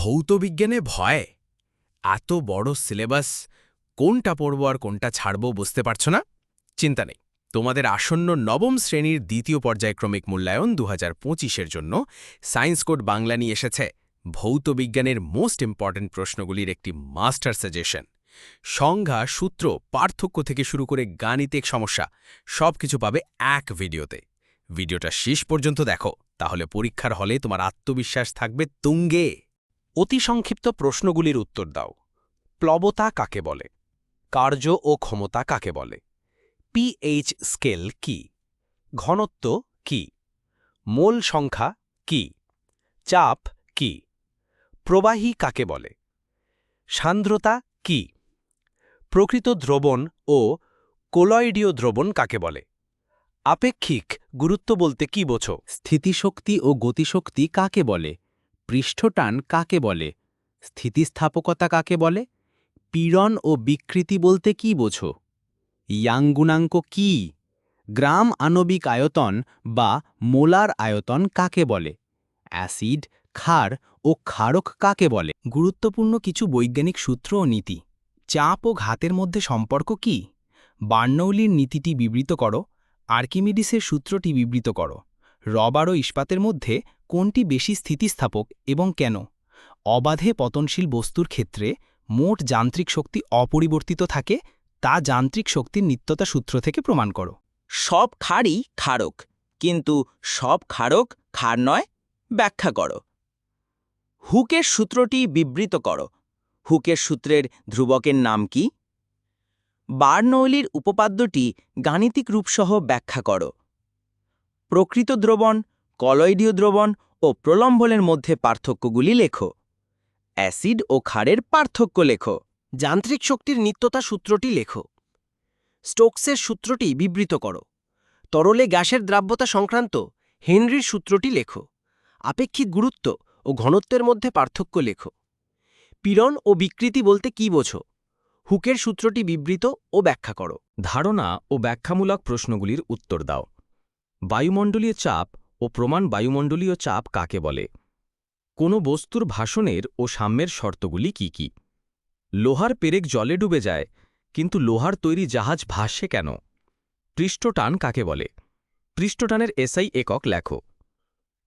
ভৌতবিজ্ঞানে ভয়? এত বড় সিলেবাস, কোনটা পড়ব আর কোনটা ছাড়ব বুঝতে পারছ না? চিন্তা নেই, তোমাদের আসন্ন নবম শ্রেণীর দ্বিতীয় পর্যায়ক্রমিক মূল্যায়ন 2025-এর জন্য সায়েন্স কোড বাংলা নিয়ে এসেছে ভৌতবিজ্ঞানের মোস্ট ইম্পর্ট্যান্ট প্রশ্নগুলির একটি মাস্টার সাজেশন। সংজ্ঞা, সূত্র, পার্থক্য থেকে শুরু করে গাণিতিক সমস্যা সবকিছু পাবে এক ভিডিওতে। ভিডিওটা শেষ পর্যন্ত দেখো, তাহলে পরীক্ষার হলে তোমার আত্মবিশ্বাস থাকবে তুঙ্গে। অতি সংক্ষিপ্ত প্রশ্নগুলির উত্তর দাও। প্লবতা কাকে বলে? কার্য ও ক্ষমতা কাকে বলে? পিএইচ স্কেল কি? ঘনত্ব কি? মোল সংখ্যা কি? চাপ কি? প্রবাহী কাকে বলে? সান্দ্রতা কি? প্রকৃত দ্রবণ ও কোলয়েডীয় দ্রবণ কাকে বলে? আপেক্ষিক গুরুত্ব বলতে কি বোঝো? স্থিতিশক্তি ও গতিশক্তি কাকে বলে? পৃষ্ঠটান কাকে বলে? স্থিতিস্থাপকতা কাকে বলে? পীড়ন ও বিকৃতি বলতে কি বোঝো? ইয়াং গুণাঙ্ক কি? গ্রাম আণবিক আয়তন বা মোলার আয়তন কাকে বলে? অ্যাসিড, ক্ষার ও ক্ষারক কাকে বলে? গুরুত্বপূর্ণ কিছু বৈজ্ঞানিক সূত্র ও নীতি। চাপ ও ঘাতের মধ্যে সম্পর্ক কি? বার্নৌলির নীতিটি বিবৃত করো। আর্কিমিডিসের সূত্রটি বিবৃত করো। রবার ও ইস্পাতের মধ্যে কোনটি বেশি স্থিতিস্থাপক এবং কেন? অবাধে পতনশীল বস্তুর ক্ষেত্রে মোট যান্ত্রিক শক্তি অপরিবর্তিত থাকে, তা যান্ত্রিক শক্তির নিত্যতা সূত্র থেকে প্রমাণ করো। সব ক্ষারই ক্ষারক, কিন্তু সব ক্ষারক ক্ষার নয়, ব্যাখ্যা করো। হুকের সূত্রটি বিবৃত করো। হুকের সূত্রের ধ্রুবকের নাম কি? বার্নৌলির উপপাদ্যটি গাণিতিক রূপসহ ব্যাখ্যা করো। প্রকৃত দ্রবণ, কলয়েডীয় দ্রবণ ও প্রলম্বনের মধ্যে পার্থক্যগুলি লেখো। অ্যাসিড ও ক্ষারের পার্থক্য লেখো। যান্ত্রিক শক্তির নিত্যতা সূত্রটি লেখো। স্টোকসের সূত্রটি বিবৃত করো। তরলে গ্যাসের দ্রাব্যতা সংক্রান্ত হেনরির সূত্রটি লেখো। আপেক্ষিক গুরুত্ব ও ঘনত্বের মধ্যে পার্থক্য লেখো। পীড়ন ও বিকৃতি বলতে কি বোঝো? হুকের সূত্রটি বিবৃত ও ব্যাখ্যা করো। ধারণা ও ব্যাখ্যামূলক প্রশ্নগুলির উত্তর দাও। বায়ুমণ্ডলীয় চাপ ও প্রমাণ বায়ুমণ্ডলীয় চাপ কাকে বলে? কোনো বস্তুর ভাসনের ও সাম্যের শর্তগুলি কি কি? লোহার পেরেক জলে ডুবে যায়, কিন্তু লোহার তৈরি জাহাজ ভাসে কেন? পৃষ্ঠটান কাকে বলে? পৃষ্ঠটানের এসআই একক লেখো।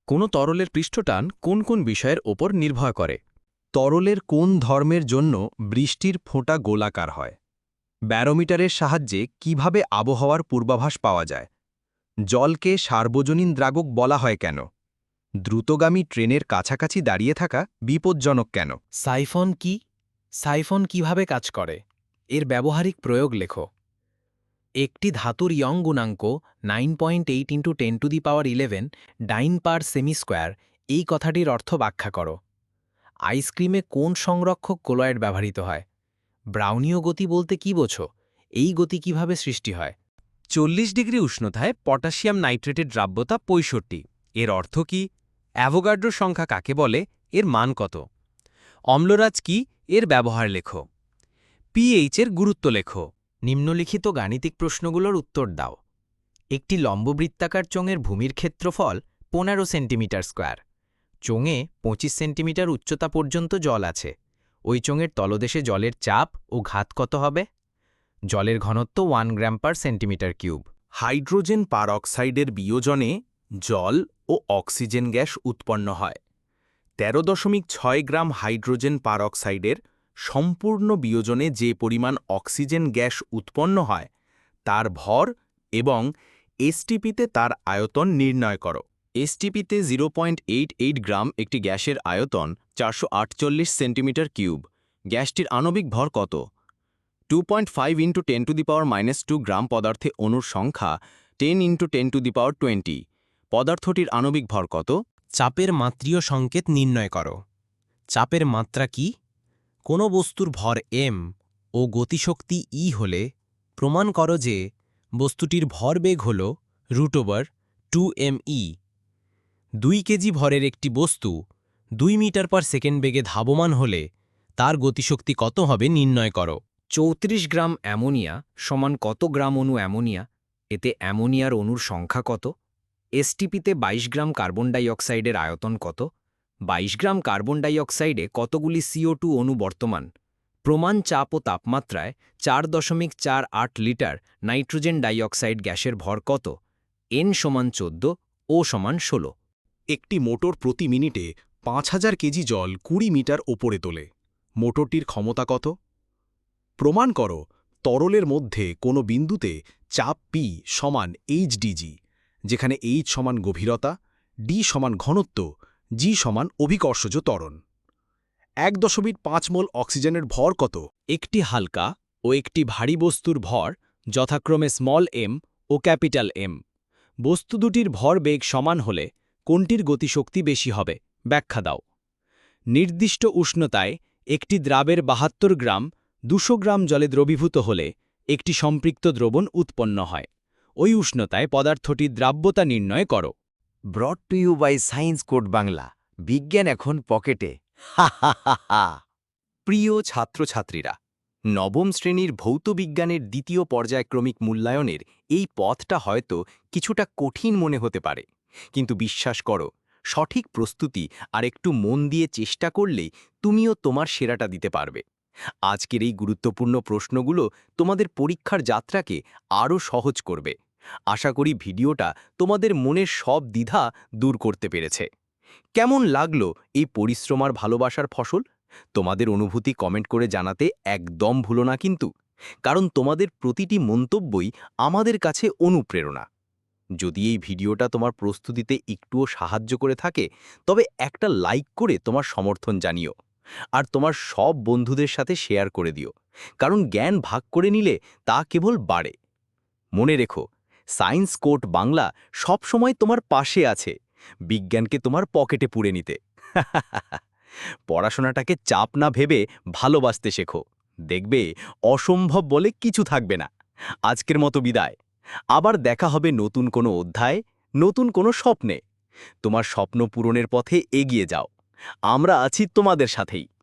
কোনো তরলের পৃষ্ঠটান কোন কোন বিষয়ের ওপর নির্ভর করে? তরলের কোন ধর্মের জন্য বৃষ্টির ফোঁটা গোলাকার হয়? ব্যারোমিটারের সাহায্যে কিভাবে আবহাওয়ার পূর্বাভাস পাওয়া যায়? জলকে সার্বজনীন দ্রাবক বলা হয় কেন? দ্রুতগামী ট্রেনের কাছাকাছি দাঁড়িয়ে থাকা বিপজ্জনক কেন? সাইফন কি? সাইফন কিভাবে কাজ করে? এর ব্যবহারিক প্রয়োগ লেখো। একটি ধাতুর ইয়ং গুণাঙ্ক 9.8 × 10⁻11 ডাইন পার সেমি স্কোয়ার, এই কথাটির অর্থ ব্যাখ্যা করো। আইসক্রিমে কোন সংরক্ষক কোলয়েড ব্যবহৃত হয়? ব্রাউনীয় গতি বলতে কি বোঝো? এই গতি কিভাবে সৃষ্টি হয়? 40 ডিগ্রি উষ্ণতায় পটাশিয়াম নাইট্রেটের দ্রাব্যতা 65। এর অর্থ কি? অ্যাভোগাড্রো সংখ্যা কাকে বলে? এর মান কত? অম্লরাজ কি? এর ব্যবহার লেখো। পিএইচ এর গুরুত্ব লেখো। নিম্নলিখিত গাণিতিক প্রশ্নগুলোর উত্তর দাও। একটি লম্ববৃত্তাকার চোঙের ভূমির ক্ষেত্রফল 15 সেন্টিমিটার স্কোয়ার। চোঙে 25 সেন্টিমিটার উচ্চতা পর্যন্ত জল আছে। ওই চোঙের তলদেশে জলের চাপ ও ঘাত কত হবে? জলের ঘনত্ব 1 গ্রাম পার সেন্টিমিটার কিউব। হাইড্রোজেন পারঅক্সাইডের বিয়োজনে জল ও অক্সিজেন গ্যাস উৎপন্ন হয়। 13.6 গ্রাম হাইড্রোজেন পারঅক্সাইডের সম্পূর্ণ বিয়োজনে যে পরিমাণ অক্সিজেন গ্যাস উৎপন্ন হয় তার ভর এবং এসটিপিতে তার আয়তন নির্ণয় করো। এসটিপিতে 0.88 গ্রাম একটি গ্যাসের আয়তন 448 সেন্টিমিটার কিউব। গ্যাসটির আণবিক ভর কত? 2.5 × 10⁻² গ্রাম। পদার্থে অণুর সংখ্যা 10 × 10⁻20। পদার্থটির আণবিক ভর কত? চাপের মাত্রীয় সংকেত নির্ণয় করো। চাপের মাত্রা কি? কোনো বস্তুর ভর m ও গতিশক্তি E হলে প্রমাণ করো যে বস্তুটির ভরবেগ হল √2mE। 2 কেজি ভরের একটি বস্তু 2 মিটার পার সেকেন্ড বেগে ধাবমান হলে তার গতিশক্তি কত হবে নির্ণয় করো। 34 গ্রাম অ্যামোনিয়া সমান কত গ্রাম অণু অ্যামোনিয়া? এতে অ্যামোনিয়ার অণুর সংখ্যা কত? এসটিপিতে 22 গ্রাম কার্বন ডাই অক্সাইডের আয়তন কত? 22 গ্রাম কার্বন ডাইঅক্সাইডে কতগুলি CO2 অণু বর্তমান? প্রমাণ চাপ ও তাপমাত্রায় 4.48 লিটার নাইট্রোজেন ডাইঅক্সাইড গ্যাসের ভর কত? N সমান 14, O সমান 16। একটি মোটর প্রতি মিনিটে 5000 কেজি জল 20 মিটার ওপরে তোলে। মোটরটির ক্ষমতা কত? প্রমাণ করো তরলের মধ্যে কোনো বিন্দুতে চাপ P সমান HDG, যেখানে H সমান গভীরতা, D সমান ঘনত্ব, G সমান অভিকর্ষজ ত্বরণ। 1.5 মোল অক্সিজেনের ভর কত? একটি হালকা ও একটি ভারী বস্তুর ভর যথাক্রমে স্মল m ও ক্যাপিটাল M। বস্তু দুটির ভর বেগ সমান হলে কোনটির গতিশক্তি বেশি হবে? ব্যাখ্যা দাও। নির্দিষ্ট উষ্ণতায় একটি দ্রাবের 72 গ্রাম 200 গ্রাম জলে দ্রবীভূত হলে একটি সম্পৃক্ত দ্রবণ উৎপন্ন হয়। ওই উষ্ণতায় পদার্থটির দ্রাব্যতা নির্ণয় করো। Brought to you by Science Code Bangla. বিজ্ঞান এখন পকেটে। হা হা হা হা। প্রিয় ছাত্রছাত্রীরা, নবম শ্রেণীর ভৌতবিজ্ঞানের দ্বিতীয় পর্যায়ক্রমিক মূল্যায়নের এই পথটা হয়তো কিছুটা কঠিন মনে হতে পারে, কিন্তু বিশ্বাস করো, সঠিক প্রস্তুতি আর একটু মন দিয়ে চেষ্টা করলেই তুমিও তোমার সেরাটা দিতে পারবে। আজকের এই গুরুত্বপূর্ণ প্রশ্নগুলো তোমাদের পরীক্ষার যাত্রাকে আরও সহজ করবে। আশা করি ভিডিওটা তোমাদের মনের সব দ্বিধা দূর করতে পেরেছে। কেমন লাগলো এই পরিশ্রম আর ভালোবাসার ফসল? তোমাদের অনুভূতি কমেন্ট করে জানাতে একদম ভুলো না কিন্তু, কারণ তোমাদের প্রতিটি মন্তব্যই আমাদের কাছে অনুপ্রেরণা। যদি এই ভিডিওটা তোমার প্রস্তুতিতে একটুও সাহায্য করে থাকে, তবে একটা লাইক করে তোমার সমর্থন জানিও, আর তোমার সব বন্ধুদের সাথে শেয়ার করে দিও, কারণ জ্ঞান ভাগ করে নিলে তা কেবল বাড়ে। মনে রেখো, সায়েন্স কোড বাংলা সবসময় তোমার পাশে আছে, বিজ্ঞানকে তোমার পকেটে পুরে নিতে। পড়াশোনাটাকে চাপ না ভেবে ভালোবাসতে শেখো, দেখবে অসম্ভব বলে কিছু থাকবে না। আজকের মতো বিদায়। আবার দেখা হবে নতুন কোনো অধ্যায়, নতুন কোনো স্বপ্নে। তোমার স্বপ্ন পূরণের পথে এগিয়ে যাও, আমরা আছি তোমাদের সাথেই।